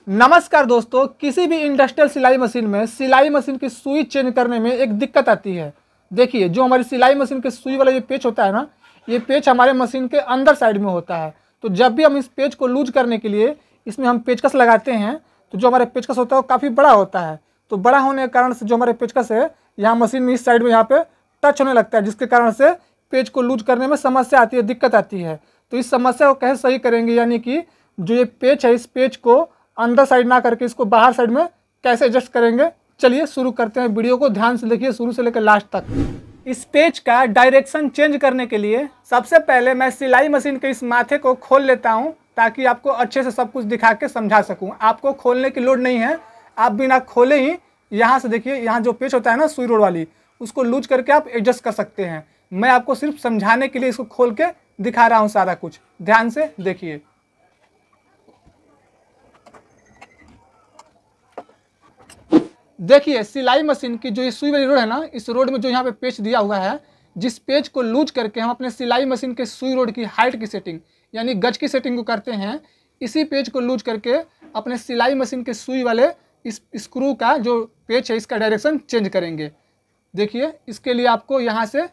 नमस्कार दोस्तों, किसी भी इंडस्ट्रियल सिलाई मशीन में सिलाई मशीन की सुई चेंज करने में एक दिक्कत आती है। देखिए, जो हमारी सिलाई मशीन के सुई वाला ये पेच होता है ना, ये पेच हमारे मशीन के अंदर साइड में होता है। तो जब भी हम इस पेच को लूज करने के लिए इसमें हम पेचकस लगाते हैं, तो जो हमारे पेचकस होता है वो काफ़ी बड़ा होता है। तो बड़ा होने के कारण से जो हमारे पेचकस है यहाँ मशीन में इस साइड में यहाँ पे टच होने लगता है, जिसके कारण से पेच को लूज करने में समस्या आती है, दिक्कत आती है। तो इस समस्या को कैसे सही करेंगे, यानी कि जो ये पेच है इस पेच को अंदर साइड ना करके इसको बाहर साइड में कैसे एडजस्ट करेंगे, चलिए शुरू करते हैं। वीडियो को ध्यान से देखिए शुरू से लेकर लास्ट तक। इस पेच का डायरेक्शन चेंज करने के लिए सबसे पहले मैं सिलाई मशीन के इस माथे को खोल लेता हूं, ताकि आपको अच्छे से सब कुछ दिखा के समझा सकूं। आपको खोलने की लोड नहीं है, आप बिना खोले ही यहाँ से देखिए, यहाँ जो पेच होता है ना सुई रोड वाली, उसको लूज करके आप एडजस्ट कर सकते हैं। मैं आपको सिर्फ समझाने के लिए इसको खोल के दिखा रहा हूँ सारा कुछ, ध्यान से देखिए। देखिए, सिलाई मशीन की जो ये सुई वाली रोड है ना, इस रोड में जो यहाँ पे पेच दिया हुआ है, जिस पेच को लूज करके हम अपने सिलाई मशीन के सुई रोड की हाइट की सेटिंग यानी गज की सेटिंग को करते हैं, इसी पेच को लूज करके अपने सिलाई मशीन के सुई वाले इस स्क्रू का जो पेच है इसका डायरेक्शन चेंज करेंगे। देखिए, इसके लिए आपको यहाँ से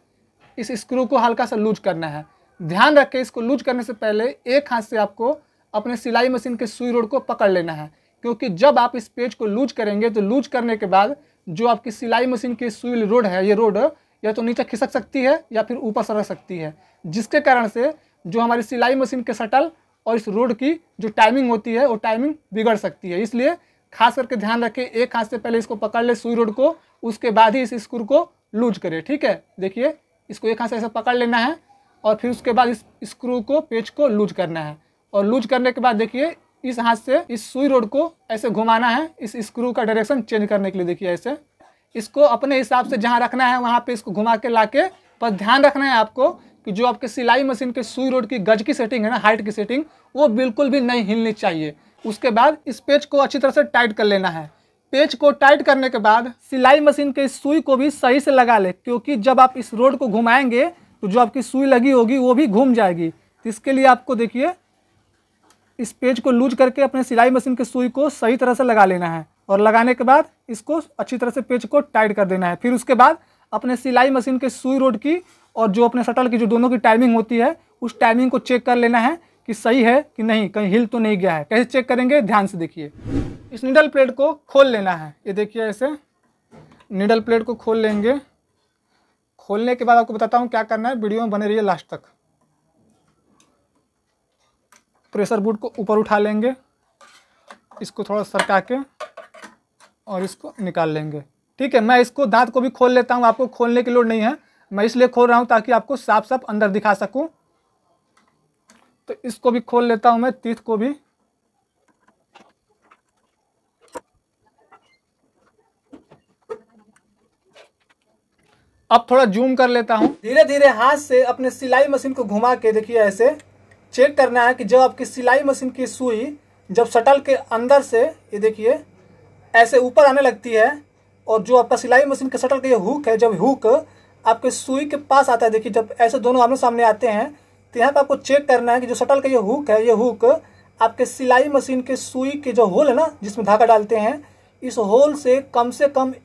इस स्क्रू को हल्का सा लूज करना है। ध्यान रखें, इसको लूज करने से पहले एक हाथ से आपको अपने सिलाई मशीन के सुई रोड को पकड़ लेना है, क्योंकि जब आप इस पेच को लूज करेंगे तो लूज करने के बाद जो आपकी सिलाई मशीन की सुई रोड है, ये रोड या तो नीचे खिसक सकती है या फिर ऊपर सरक सकती है, जिसके कारण से जो हमारी सिलाई मशीन के शटल और इस रोड की जो टाइमिंग होती है वो टाइमिंग बिगड़ सकती है। इसलिए खास करके ध्यान रखें, एक हाथ से पहले इसको पकड़ ले सुई रोड को, उसके बाद ही इस स्क्रू को लूज करें। ठीक है, देखिए इसको एक हाथ से ऐसे पकड़ लेना है और फिर उसके बाद इस स्क्रू को पेच को लूज करना है। और लूज करने के बाद देखिए इस हाथ से इस सुई रोड को ऐसे घुमाना है इस स्क्रू का डायरेक्शन चेंज करने के लिए। देखिए ऐसे इसको अपने हिसाब से जहाँ रखना है वहाँ पे इसको घुमा के लाके, पर ध्यान रखना है आपको कि जो आपके सिलाई मशीन के सुई रोड की गज की सेटिंग है ना, हाइट की सेटिंग, वो बिल्कुल भी नहीं हिलनी चाहिए। उसके बाद इस पेच को अच्छी तरह से टाइट कर लेना है। पेच को टाइट करने के बाद सिलाई मशीन के सुई को भी सही से लगा ले, क्योंकि जब आप इस रोड को घुमाएंगे तो जो आपकी सुई लगी होगी वो भी घूम जाएगी। तो इसके लिए आपको देखिए इस पेच को लूज करके अपने सिलाई मशीन के सुई को सही तरह से लगा लेना है, और लगाने के बाद इसको अच्छी तरह से पेच को टाइट कर देना है। फिर उसके बाद अपने सिलाई मशीन के सुई रोड की और जो अपने शटल की जो दोनों की टाइमिंग होती है, उस टाइमिंग को चेक कर लेना है कि सही है कि नहीं, कहीं हिल तो नहीं गया है। कैसे चेक करेंगे, ध्यान से देखिए। इस नीडल प्लेट को खोल लेना है। ये देखिए ऐसे नीडल प्लेट को खोल लेंगे। खोलने के बाद आपको बताता हूँ क्या करना है, वीडियो में बने रहिए लास्ट तक। प्रेशर बूट को ऊपर उठा लेंगे, इसको थोड़ा सरका के और इसको निकाल लेंगे। ठीक है, मैं इसको दांत को भी खोल लेता हूँ, आपको खोलने की लोड नहीं है, मैं इसलिए खोल रहा हूँ ताकि आपको साफ साफ अंदर दिखा सकूँ। तो इसको भी खोल लेता हूँ मैं, तीत को भी। अब थोड़ा जूम कर लेता हूँ। धीरे धीरे हाथ से अपने सिलाई मशीन को घुमा के देखिए ऐसे चेक करना है कि जब आपकी सिलाई मशीन की सुई जब शटल के अंदर से ये देखिए ऐसे ऊपर आने लगती है, और जो आपका सिलाई मशीन के शटल का ये हुक है, जब हुक आपके सुई के पास आता है, देखिए जब ऐसे दोनों आमने सामने आते हैं, तो यहाँ पे आपको चेक करना है कि जो शटल का ये हुक है, ये हुक आपके सिलाई मशीन के सुई के जो होल है ना, जिसमें धागा डालते हैं, इस होल से कम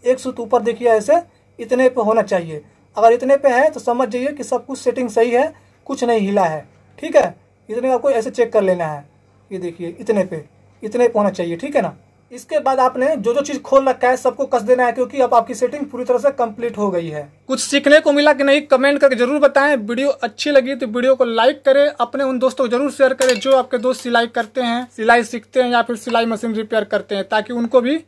1 सूत ऊपर देखिए ऐसे इतने पे होना चाहिए। अगर इतने पे है तो समझ जाइए कि सब कुछ सेटिंग सही है, कुछ नहीं हिला है। ठीक है, इतने आपको ऐसे चेक कर लेना है। ये देखिए इतने पे होना चाहिए। ठीक है ना। इसके बाद आपने जो जो चीज खोल रखा है सबको कस देना है, क्योंकि अब आपकी सेटिंग पूरी तरह से कंप्लीट हो गई है। कुछ सीखने को मिला कि नहीं, कमेंट करके जरूर बताएं। वीडियो अच्छी लगी तो वीडियो को लाइक करें, अपने उन दोस्तों को जरूर शेयर करें जो आपके दोस्त सिलाई करते हैं, सिलाई सीखते हैं या फिर सिलाई मशीन रिपेयर करते हैं, ताकि उनको भी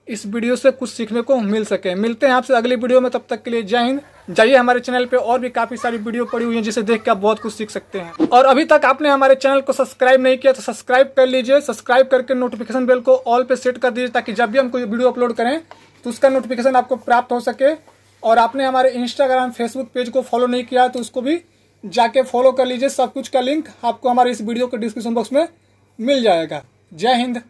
इस वीडियो से कुछ सीखने को मिल सके। मिलते हैं आपसे अगली वीडियो में, तब तक के लिए जय हिंद। जाइए हमारे चैनल पे और भी काफ़ी सारी वीडियो पड़ी हुई हैं, जिसे देख के आप बहुत कुछ सीख सकते हैं। और अभी तक आपने हमारे चैनल को सब्सक्राइब नहीं किया तो सब्सक्राइब कर लीजिए। सब्सक्राइब करके नोटिफिकेशन बेल को ऑल पे सेट कर दीजिए, ताकि जब भी हम कोई वीडियो अपलोड करें तो उसका नोटिफिकेशन आपको प्राप्त हो सके। और आपने हमारे इंस्टाग्राम फेसबुक पेज को फॉलो नहीं किया तो उसको भी जाके फॉलो कर लीजिए। सब कुछ का लिंक आपको हमारे इस वीडियो के डिस्क्रिप्शन बॉक्स में मिल जाएगा। जय हिंद।